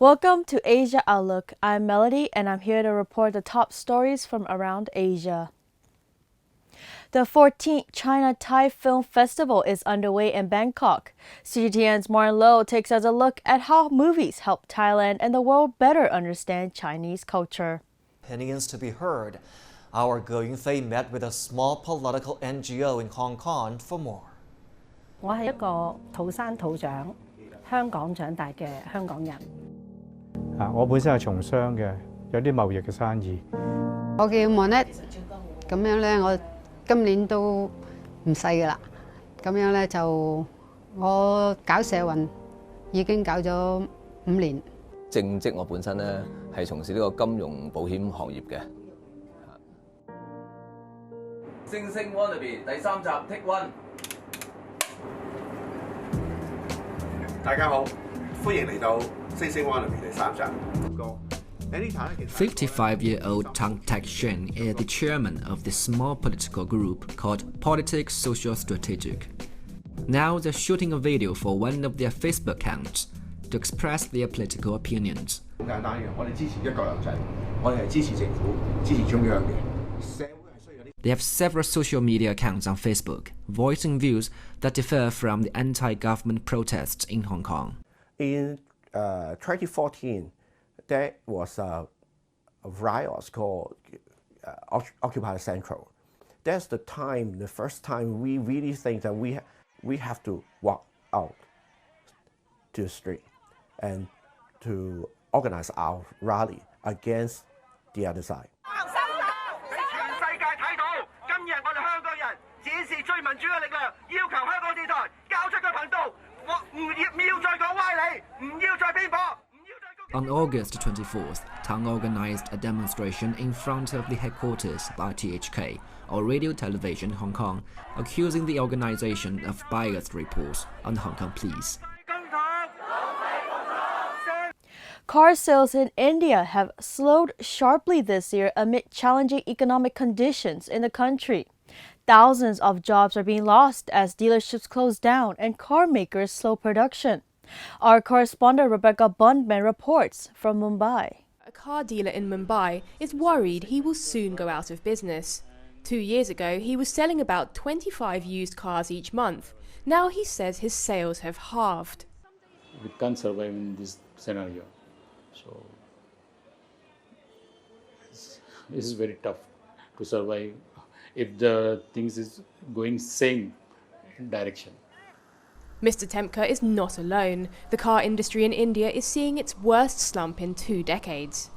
Welcome to Asia Outlook. I'm Melody and I'm here to report the top stories from around Asia. The 14th China-Thai Film Festival is underway in Bangkok. CGTN's Martin Low takes us a look at how movies help Thailand and the world better understand Chinese culture. Opinions to be heard. Our Go Yun-fei met with a small political NGO in Hong Kong for more. 我係一個土生土長香港長大嘅香港人。我本身係從商嘅，有啲貿易嘅生意。我叫 Monet， 咁樣咧，我今年都唔細㗎啦。咁樣咧就我搞社運已經搞咗5年。正職我本身咧係從事呢個金融保險行業嘅。星星 Wannabe 第3集 Take One。大家好，歡迎嚟到星星 Wannabe 第3集。 55-year-old Tang Tak-shen is the chairman of the small political group called Politics Social Strategic. Now they're shooting a video for one of their Facebook accounts to express their political opinions. 好簡單嘅，我哋支持一國兩制，我哋係支持政府、支持中央嘅。社會係需要啲。 They have several social media accounts on Facebook, voicing views that differ from the anti-government protests in Hong Kong. In 2014, there was a riot called Occupy Central. That's the first time we really think that we have to walk out to the street and to organize our rally against the other side. 世界睇到，今日我哋香港人展示最民主嘅力量，要求香港電台交出個頻道，我唔要再講歪理，唔要再偏頗。 On August 24th, Tang organized a demonstration in front of the headquarters of RTHK, or Radio Television Hong Kong, accusing the organization of biased reports on the Hong Kong police. Car sales in India have slowed sharply this year amid challenging economic conditions in the country. Thousands of jobs are being lost as dealerships close down and car makers slow production. Our correspondent Rebecca Bundman reports from Mumbai. A car dealer in Mumbai is worried he will soon go out of business. 2 years ago, he was selling about 25 used cars each month. Now he says his sales have halved. We can't survive in this scenario, so this is very tough to survive if the things is going same direction. Mr. Temka is not alone. The car industry in India is seeing its worst slump in 2 decades.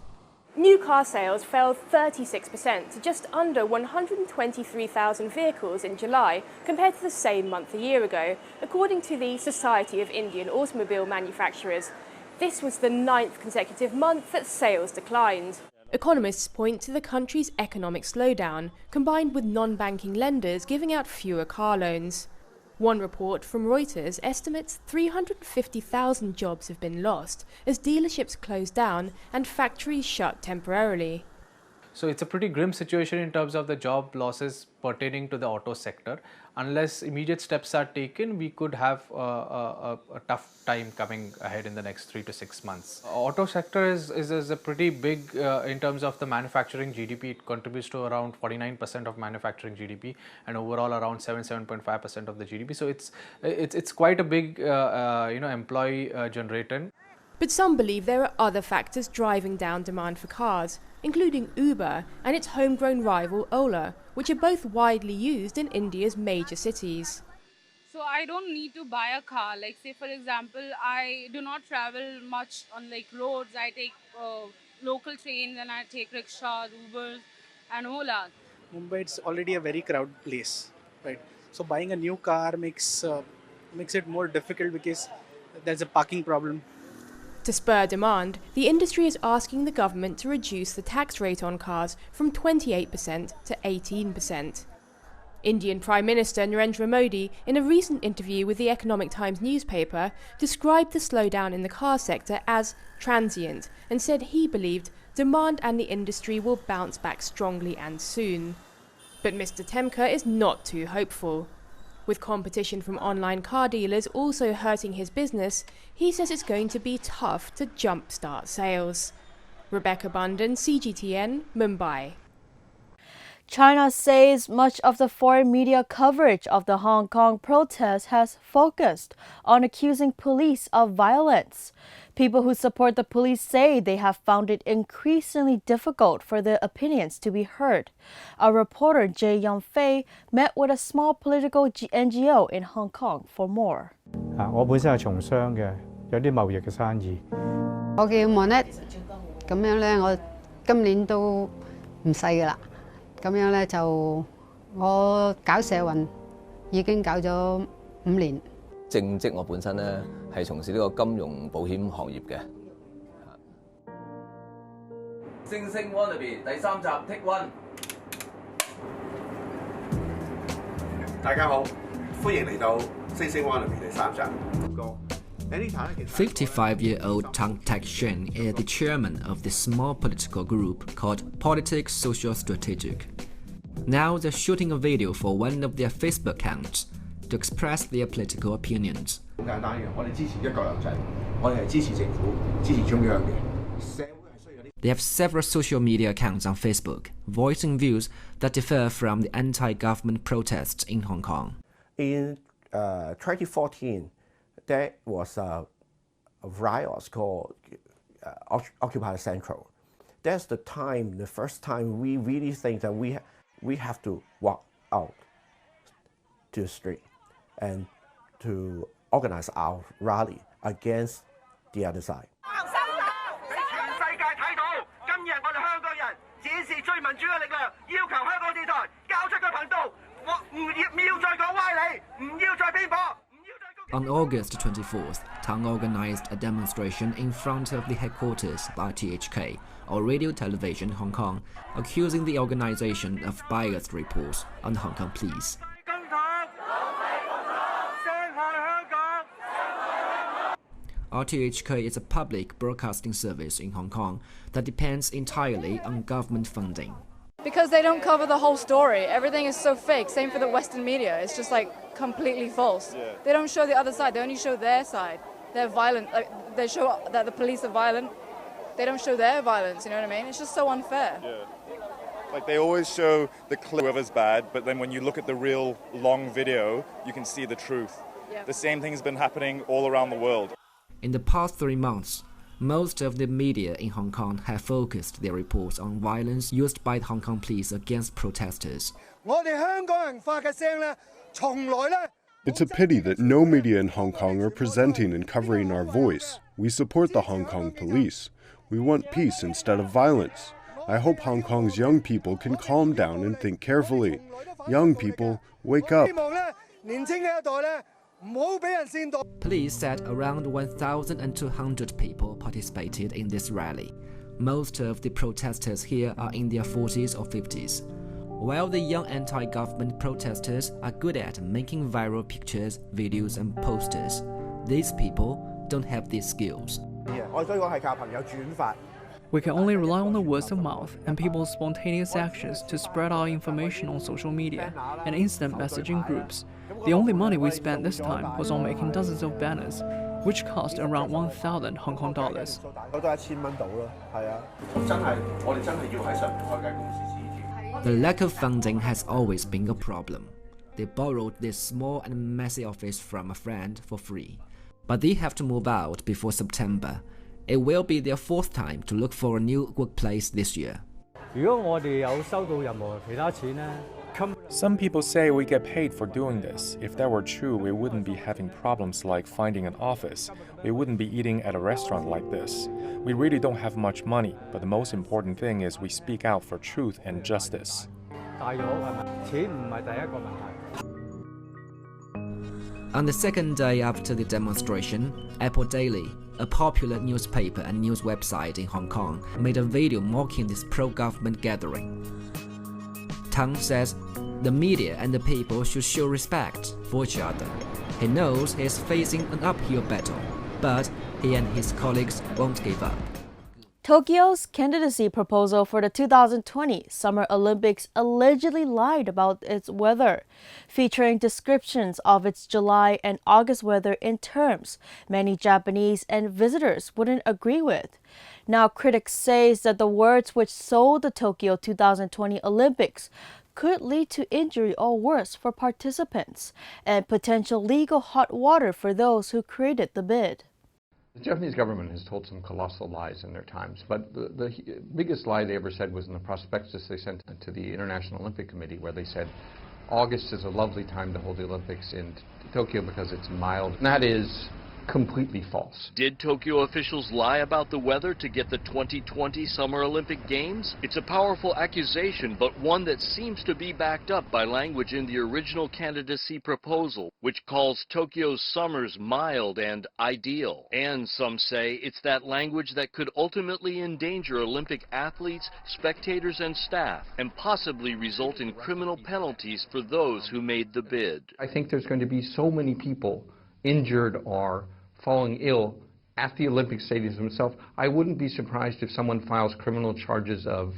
New car sales fell 36% to just under 123,000 vehicles in July compared to the same month a year ago, according to the Society of Indian Automobile Manufacturers. This was the 9th consecutive month that sales declined. Economists point to the country's economic slowdown, combined with non-banking lenders giving out fewer car loans. One report from Reuters estimates 350,000 jobs have been lost as dealerships close down and factories shut temporarily. So it's a pretty grim situation in terms of the job losses pertaining to the auto sector. Unless immediate steps are taken, we could have a tough time coming ahead in the next 3 to 6 months. Auto sector is a pretty big in terms of the manufacturing GDP. It contributes to around 49% of manufacturing GDP and overall around 7.5% of the GDP. So it's quite a big employee generator. But some believe there are other factors driving down demand for cars, including Uber and its homegrown rival Ola, which are both widely used in India's major cities. So I don't need to buy a car. Like say for example, I do not travel much on like roads. I take local trains and I take rickshaws, Ubers and Ola. Mumbai is already a very crowded place, right? So buying a new car makes it more difficult because there's a parking problem. To spur demand, the industry is asking the government to reduce the tax rate on cars from 28% to 18%. Indian Prime Minister Narendra Modi, in a recent interview with the Economic Times newspaper, described the slowdown in the car sector as transient and said he believed demand and the industry will bounce back strongly and soon. But Mr. Temka is not too hopeful. With competition from online car dealers also hurting his business, he says it's going to be tough to jumpstart sales. Rebecca Bunden, CGTN, Mumbai. China says much of the foreign media coverage of the Hong Kong protests has focused on accusing police of violence. People who support the police say they have found it increasingly difficult for their opinions to be heard. Our reporter Jay Yongfei met with a small political NGO in Hong Kong for more. 我本身係從商嘅，有啲貿易嘅生意。我叫 Monet， 咁樣咧，我今年都唔細㗎啦。咁樣咧就我搞社運已經搞咗5年。正職我本身咧係從事呢個金融保險行業嘅。星星 Wannabe 第3集 Take One。大家好，歡迎嚟到星星 Wannabe 第3集。55-year-old Tang Tek-shen is the chairman of the small political group called Politics Social Strategic. Now they're shooting a video for one of their Facebook accounts to express their political opinions. 好簡單嘅，我哋支持一國兩制，我哋係支持政府、支持中央嘅。社會係需要啲。They have several social media accounts on Facebook, voicing views that differ from the anti-government protests in Hong Kong. In 2014, there was a riot called Occupy Central. That's the first time we really think that we have to walk out to the street and to organize our rally against the other side. 俾全世界睇到，今日我哋香港人展示最民主嘅力量，要求香港電台交出個頻道，唔要再講歪理，唔要再偏頗。On August 24th, Tang organized a demonstration in front of the headquarters of RTHK, or Radio Television Hong Kong, accusing the organization of biased reports on Hong Kong police. RTHK is a public broadcasting service in Hong Kong that depends entirely on government funding. Because they don't cover the whole story. Everything is so fake. Same for the Western media. It's just like completely false. Yeah. They don't show the other side. They only show their side. They're violent. Like, they show that the police are violent. They don't show their violence. You know what I mean? It's just so unfair. Yeah. Like they always show the clip whoever's bad, but then when you look at the real long video, you can see the truth. Yeah. The same thing has been happening all around the world. In the past 3 months, most of the media in Hong Kong have focused their reports on violence used by the Hong Kong police against protesters. It's a pity that no media in Hong Kong are presenting and covering our voice. We support the Hong Kong police. We want peace instead of violence. I hope Hong Kong's young people can calm down and think carefully. Young people, wake up. Police said around 1,200 people participated in this rally. Most of the protesters here are in their 40s or 50s. While the young anti-government protesters are good at making viral pictures, videos and posters, these people don't have these skills. We can only rely on the words of mouth and people's spontaneous actions to spread our information on social media and instant messaging groups. The only money we spent this time was on making dozens of banners, which cost around 1,000 Hong Kong dollars. The lack of funding has always been a problem. They borrowed this small and messy office from a friend for free. But they have to move out before September. It will be their 4th time to look for a new workplace this year. Some people say we get paid for doing this. If that were true, we wouldn't be having problems like finding an office. We wouldn't be eating at a restaurant like this. We really don't have much money, but the most important thing is we speak out for truth and justice. On the second day after the demonstration, Apple Daily, a popular newspaper and news website in Hong Kong, made a video mocking this pro-government gathering. Tang says the media and the people should show respect for each other. He knows he is facing an uphill battle, but he and his colleagues won't give up. Tokyo's candidacy proposal for the 2020 Summer Olympics allegedly lied about its weather, featuring descriptions of its July and August weather in terms many Japanese and visitors wouldn't agree with. Now critics say that the words which sold the Tokyo 2020 Olympics could lead to injury or worse for participants and potential legal hot water for those who created the bid. The Japanese government has told some colossal lies in their times, but the biggest lie they ever said was in the prospectus they sent to the International Olympic Committee, where they said August is a lovely time to hold the Olympics in Tokyo because it's mild. And that is completely false. Did Tokyo officials lie about the weather to get the 2020 Summer Olympic Games? It's a powerful accusation, but one that seems to be backed up by language in the original candidacy proposal, which calls Tokyo's summers mild and ideal. And some say it's that language that could ultimately endanger Olympic athletes, spectators, and staff, and possibly result in criminal penalties for those who made the bid. I think there's going to be so many people injured or falling ill at the Olympic stadiums themselves. I wouldn't be surprised if someone files criminal charges of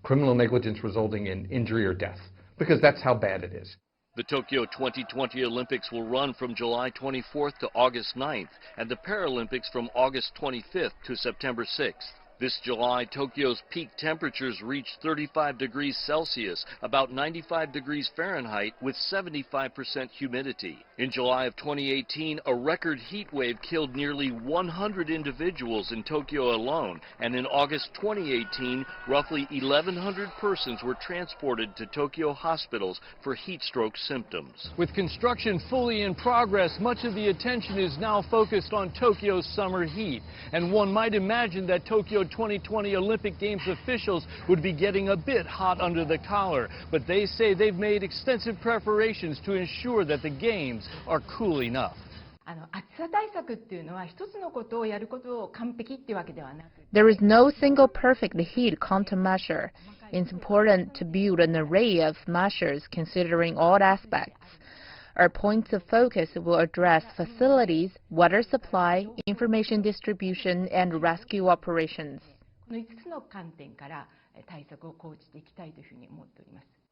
criminal negligence resulting in injury or death, because that's how bad it is. The Tokyo 2020 Olympics will run from July 24th to August 9th, and the Paralympics from August 25th to September 6th. This July, Tokyo's peak temperatures reached 35 degrees Celsius, about 95 degrees Fahrenheit, with 75% humidity. In July of 2018, a record heat wave killed nearly 100 individuals in Tokyo alone, and in August 2018, roughly 1,100 persons were transported to Tokyo hospitals for heat stroke symptoms. With construction fully in progress, much of the attention is now focused on Tokyo's summer heat, and one might imagine that Tokyo 2020 Olympic Games officials would be getting a bit hot under the collar, but they say they've made extensive preparations to ensure that the games are cool enough. There is no single perfect heat countermeasure. It's important to build an array of measures considering all aspects. Our points of focus will address facilities, water supply, information distribution, and rescue operations.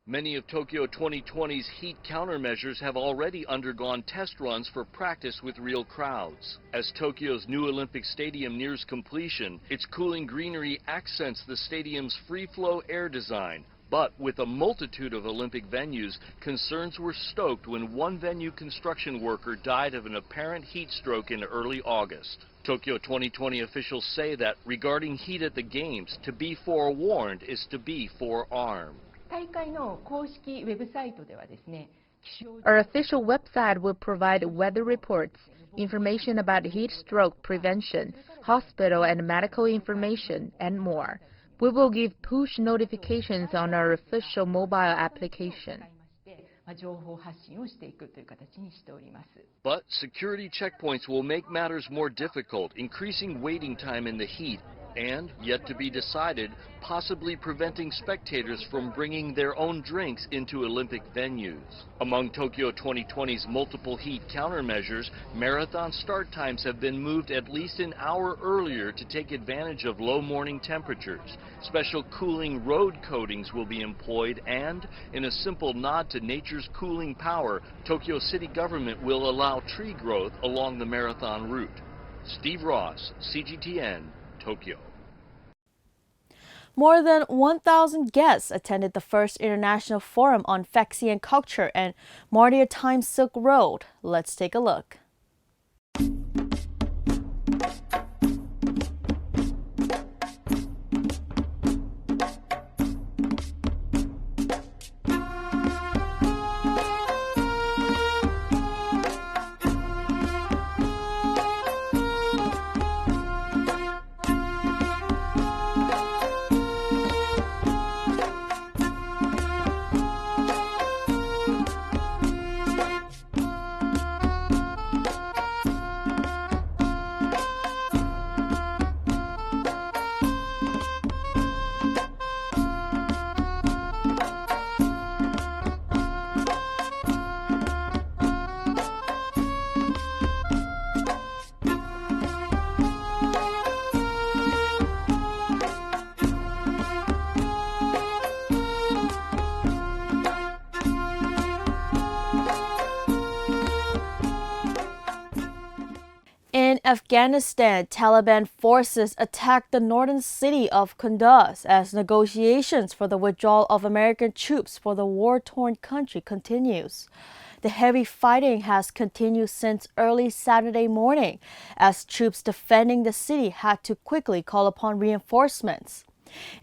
Many of Tokyo 2020's heat countermeasures have already undergone test runs for practice with real crowds. As Tokyo's new Olympic Stadium nears completion, its cooling greenery accents the stadium's free-flow air design. But with a multitude of Olympic venues, concerns were stoked when one venue construction worker died of an apparent heat stroke in early August. Tokyo 2020 officials say that regarding heat at the Games, to be forewarned is to be forearmed. Our official website will provide weather reports, information about heat stroke prevention, hospital and medical information, and more. We will give push notifications on our official mobile application. But security checkpoints will make matters more difficult, increasing waiting time in the heat, and, yet to be decided, possibly preventing spectators from bringing their own drinks into Olympic venues. Among Tokyo 2020's multiple heat countermeasures, marathon start times have been moved at least an hour earlier to take advantage of low morning temperatures. Special cooling road coatings will be employed, and, in a simple nod to nature's cooling power, Tokyo city government will allow tree growth along the marathon route. Steve Ross, CGTN, Tokyo. More than 1,000 guests attended the first International Forum on Faxian Culture and Maritime Silk Road. Let's take a look. Afghanistan, Taliban forces attacked the northern city of Kunduz as negotiations for the withdrawal of American troops for the war-torn country continues. The heavy fighting has continued since early Saturday morning as troops defending the city had to quickly call upon reinforcements.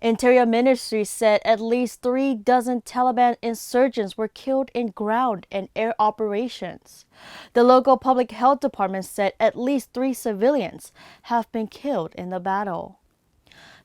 Interior Ministry said at least 36 Taliban insurgents were killed in ground and air operations. The local public health department said at least 3 civilians have been killed in the battle.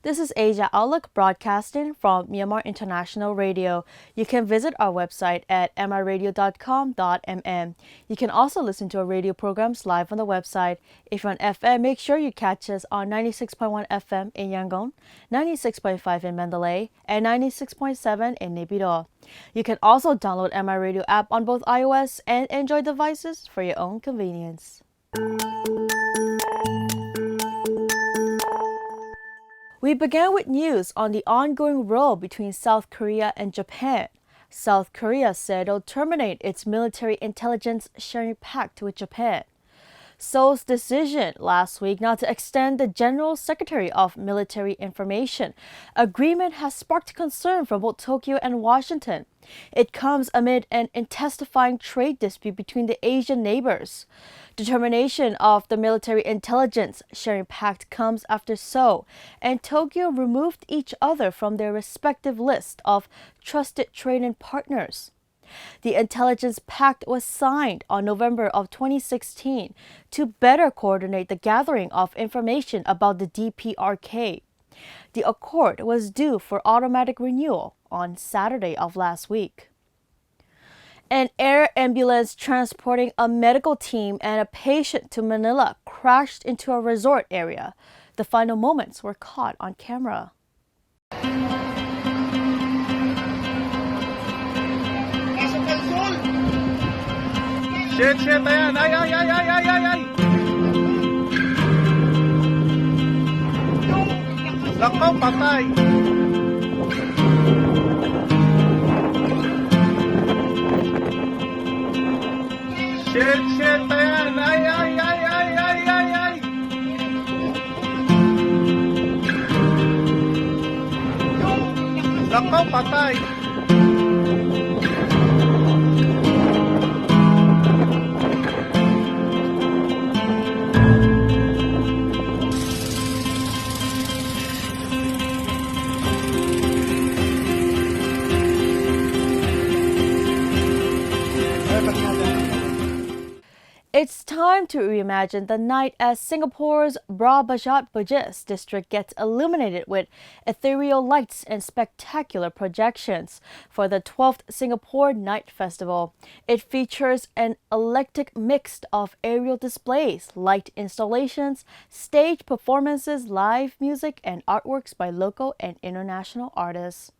This is Asia Outlook broadcasting from Myanmar International Radio. You can visit our website at miradio.com.mm. You can also listen to our radio programs live on the website. If you're on FM, make sure you catch us on 96.1 FM in Yangon, 96.5 in Mandalay, and 96.7 in Naypyidaw. You can also download MI Radio app on both iOS and Android devices for your own convenience. We began with news on the ongoing row between South Korea and Japan. South Korea said it'll terminate its military intelligence sharing pact with Japan. Seoul's decision last week not to extend the General Secretary of Military Information agreement has sparked concern from both Tokyo and Washington. It comes amid an intensifying trade dispute between the Asian neighbors. Determination of the military intelligence sharing pact comes after Seoul and Tokyo removed each other from their respective list of trusted trading partners. The Intelligence Pact was signed on November of 2016 to better coordinate the gathering of information about the DPRK. The accord was due for automatic renewal on Saturday of last week. An air ambulance transporting a medical team and a patient to Manila crashed into a resort area. The final moments were caught on camera. Shit, ayan, ay. Lakaw, patay. Shit, ayan, ay. Lakaw, patay. It's time to reimagine the night as Singapore's Bra Bajat Bugis district gets illuminated with ethereal lights and spectacular projections for the 12th Singapore Night Festival. It features an eclectic mix of aerial displays, light installations, stage performances, live music, and artworks by local and international artists.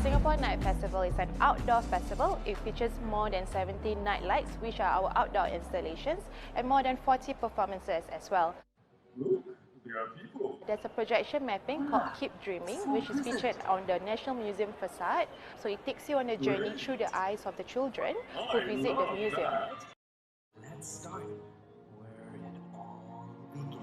Singapore Night Festival is an outdoor festival. It features more than 70 night lights, which are our outdoor installations, and more than 40 performances as well. Look, there are people. There's a projection mapping called Keep Dreaming, which is featured on the National Museum facade. So it takes you on a journey through the eyes of the children who visit the museum. Let's start where it all began.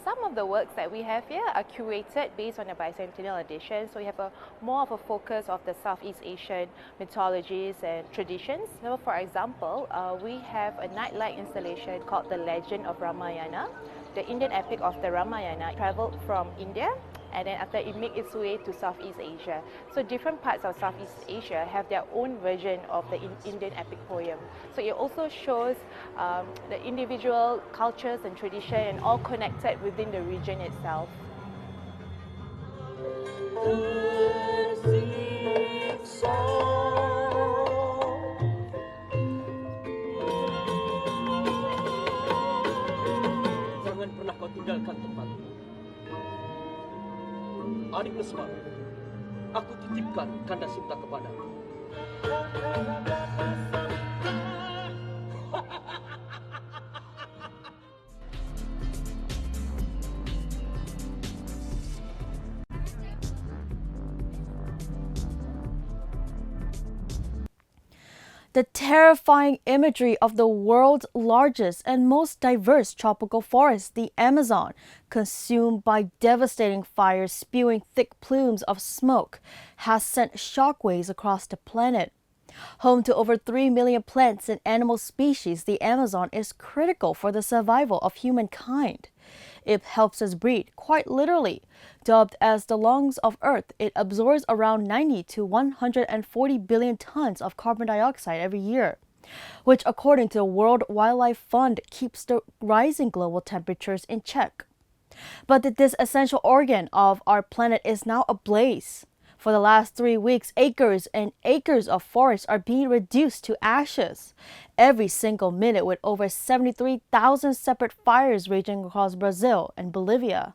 Some of the works that we have here are curated based on the bicentennial edition, so we have more of a focus of the Southeast Asian mythologies and traditions. So for example, we have a nightlight installation called The Legend of Ramayana. The Indian epic of the Ramayana travelled from India and then after it made its way to Southeast Asia. So different parts of Southeast Asia have their own version of the Indian epic poem. So it also shows the individual cultures and tradition and all connected within the region itself. Hari Kesma, aku titipkan kanda cinta kepadamu. The terrifying imagery of the world's largest and most diverse tropical forest, the Amazon, consumed by devastating fires spewing thick plumes of smoke, has sent shockwaves across the planet. Home to over 3 million plants and animal species, the Amazon is critical for the survival of humankind. It helps us breathe, quite literally. Dubbed as the lungs of Earth, it absorbs around 90 to 140 billion tons of carbon dioxide every year, which, according to the World Wildlife Fund, keeps the rising global temperatures in check. But this essential organ of our planet is now ablaze. For the last 3 weeks, acres and acres of forests are being reduced to ashes every single minute, with over 73,000 separate fires raging across Brazil and Bolivia.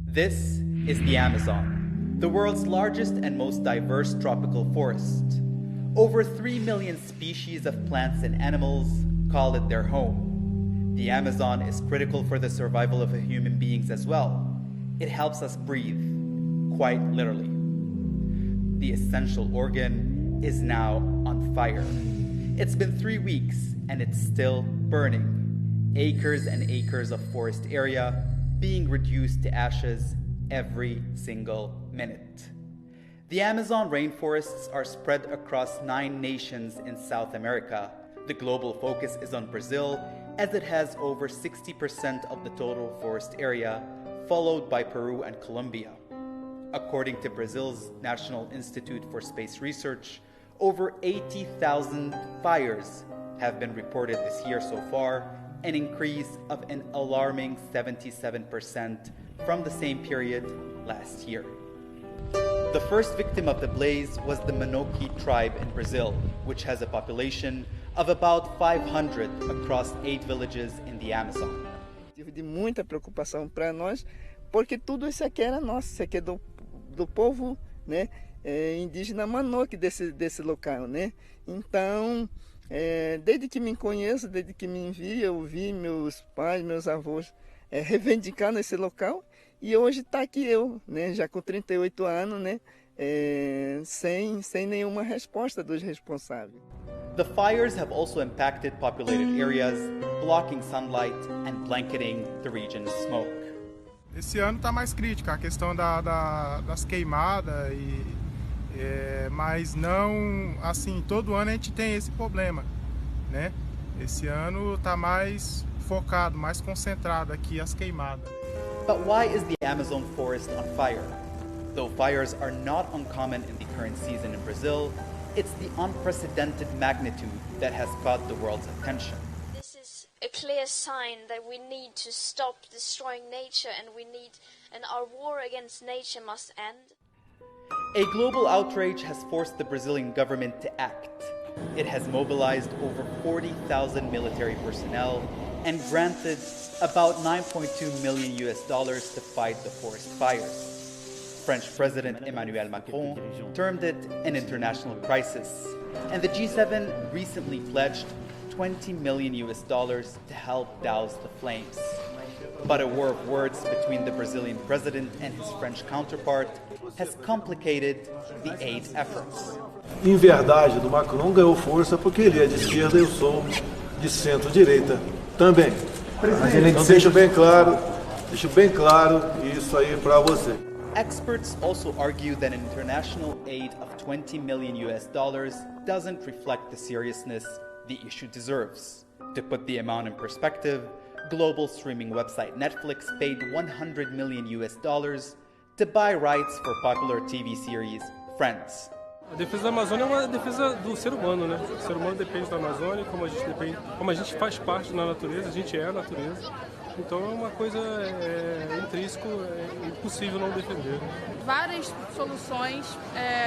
This is the Amazon, the world's largest and most diverse tropical forest. Over 3 million species of plants and animals call it their home. The Amazon is critical for the survival of human beings as well. It helps us breathe, quite literally. The essential organ is now on fire. It's been 3 weeks and it's still burning. Acres and acres of forest area being reduced to ashes every single minute. The Amazon rainforests are spread across 9 nations in South America. The global focus is on Brazil, as it has over 60% of the total forest area, followed by Peru and Colombia. According to Brazil's National Institute for Space Research, over 80,000 fires have been reported this year so far, an increase of an alarming 77% from the same period last year. The first victim of the blaze was the Manoki tribe in Brazil, which has a population of about 500 across 8 villages in the Amazon. De muita preocupação para nós, porque tudo isso aqui era nosso, isso aqui é do povo, né, indígena Manoki desse local, né? Então, desde que me conheço, desde que me vi, eu vi meus pais, meus avós reivindicando esse local, e hoje está aqui eu, né, já com 38 anos, né, sem nenhuma resposta dos responsáveis. The fires have also impacted populated areas, blocking sunlight and blanketing the region's smoke. Esse ano está mais crítica a questão das queimadas, mas não assim, todo ano a gente tem esse problema, né? Esse ano está mais focado, mais concentrado aqui as queimadas. But why is the Amazon forest on fire? Though fires are not uncommon in the current season in Brazil, it's the unprecedented magnitude that has caught the world's attention. This is a clear sign that we need to stop destroying nature, and our war against nature must end. A global outrage has forced the Brazilian government to act. It has mobilized over 40,000 military personnel and granted about $9.2 million to fight the forest fires. French President Emmanuel Macron termed it an international crisis, and the G7 recently pledged $20 million to help douse the flames. But a war of words between the Brazilian president and his French counterpart has complicated the aid efforts. Em verdade, do Macron ganhou força porque ele é de esquerda e eu sou de centro-direita também. Então deixo bem claro isso aí para você. Experts also argue that an international aid of $20 million doesn't reflect the seriousness the issue deserves. To put the amount in perspective, global streaming website Netflix paid $100 million to buy rights for popular TV series Friends. A defesa da Amazônia é uma defesa do ser humano, né? O ser humano depende da Amazônia, como a gente faz parte da natureza, a gente é a natureza. Então é uma coisa intrínseca, é impossível não defender. Várias soluções,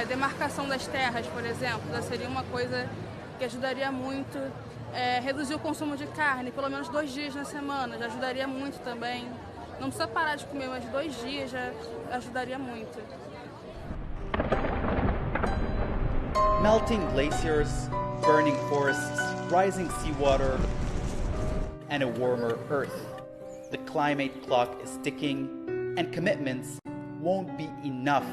demarcação das terras, por exemplo, seria uma coisa que ajudaria muito. Reduzir o consumo de carne, pelo menos 2 dias na semana, já ajudaria muito também. Não precisa parar de comer mais 2 dias, já ajudaria muito. Melting glaciers, burning forests, rising seawater, and a warmer Earth. The climate clock is ticking, and commitments won't be enough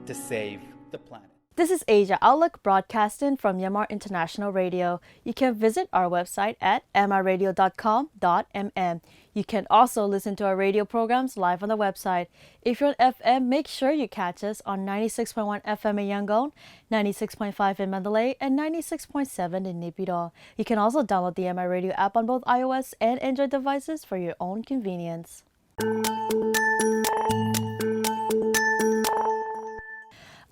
to save the planet. This is Asia Outlook broadcasting from Myanmar International Radio. You can visit our website at miradio.com.mm. You can also listen to our radio programs live on the website. If you're on FM, make sure you catch us on 96.1 FM in Yangon, 96.5 in Mandalay, and 96.7 in Naypyidaw. You can also download the MI Radio app on both iOS and Android devices for your own convenience.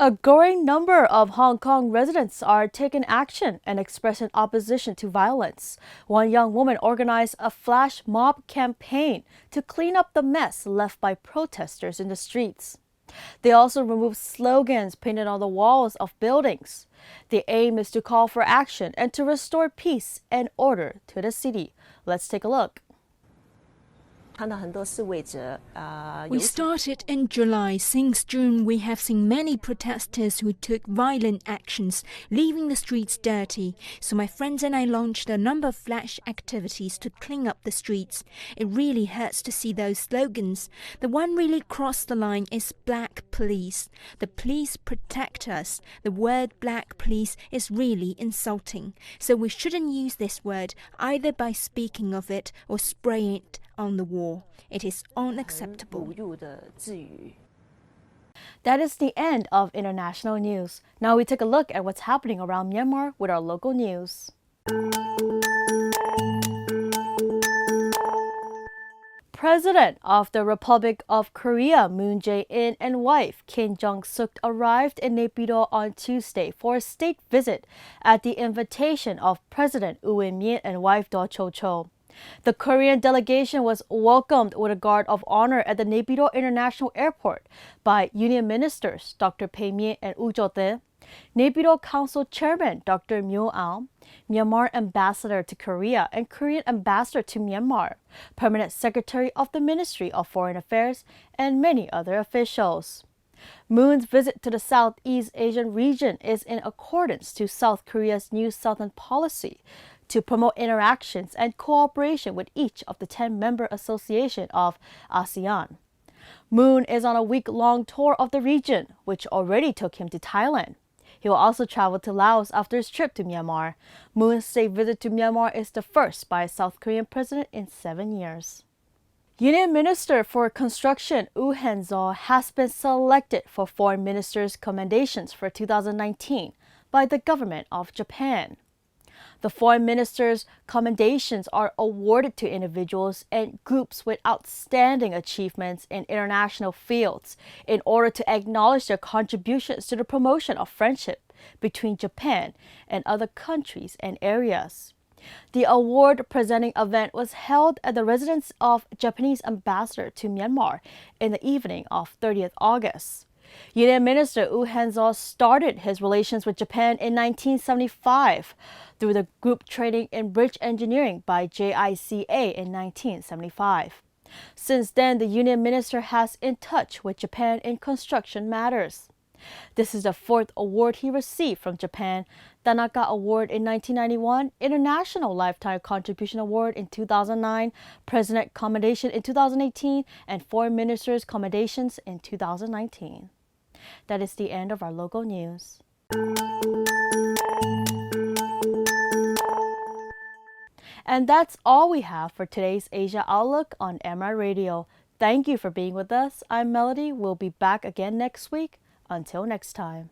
A growing number of Hong Kong residents are taking action and expressing opposition to violence. One young woman organized a flash mob campaign to clean up the mess left by protesters in the streets. They also removed slogans painted on the walls of buildings. The aim is to call for action and to restore peace and order to the city. Let's take a look. We started in July. Since June, we have seen many protesters who took violent actions, leaving the streets dirty. So my friends and I launched a number of flash activities to clean up the streets. It really hurts to see those slogans. The one really crossed the line is Black Police. The police protect us. The word Black Police is really insulting. So we shouldn't use this word either by speaking of it or spraying it on the wall. It is unacceptable. That is the end of international news. Now we take a look at what's happening around Myanmar with our local news. President of the Republic of Korea, Moon Jae-in, and wife, Kim Jong-suk, arrived in Naypyidaw on Tuesday for a state visit at the invitation of President Woo In-myint and wife Do Cho-cho. The Korean delegation was welcomed with a guard of honor at the Naypyidaw International Airport by Union Ministers Dr. Pei Mye and Woo Jo-tae, Naypyidaw Council Chairman Dr. Myo Aum, Myanmar Ambassador to Korea and Korean Ambassador to Myanmar, Permanent Secretary of the Ministry of Foreign Affairs, and many other officials. Moon's visit to the Southeast Asian region is in accordance to South Korea's new Southern policy to promote interactions and cooperation with each of the 10 member associations of ASEAN. Moon is on a week-long tour of the region, which already took him to Thailand. He will also travel to Laos after his trip to Myanmar. Moon's state visit to Myanmar is the first by a South Korean president in 7 years. Union Minister for Construction Woo Han-seo has been selected for Foreign Minister's commendations for 2019 by the government of Japan. The Foreign Minister's commendations are awarded to individuals and groups with outstanding achievements in international fields in order to acknowledge their contributions to the promotion of friendship between Japan and other countries and areas. The award presenting event was held at the residence of Japanese ambassador to Myanmar in the evening of 30th August. Union Minister Woo Han-seo started his relations with Japan in 1975 through the Group Training in Bridge Engineering by JICA in 1975. Since then, the Union Minister has in touch with Japan in construction matters. This is the 4th award he received from Japan: Tanaka Award in 1991, International Lifetime Contribution Award in 2009, President Commendation in 2018, and Foreign Minister's Commendations in 2019. That is the end of our local news. And that's all we have for today's Asia Outlook on MI Radio. Thank you for being with us. I'm Melody. We'll be back again next week. Until next time.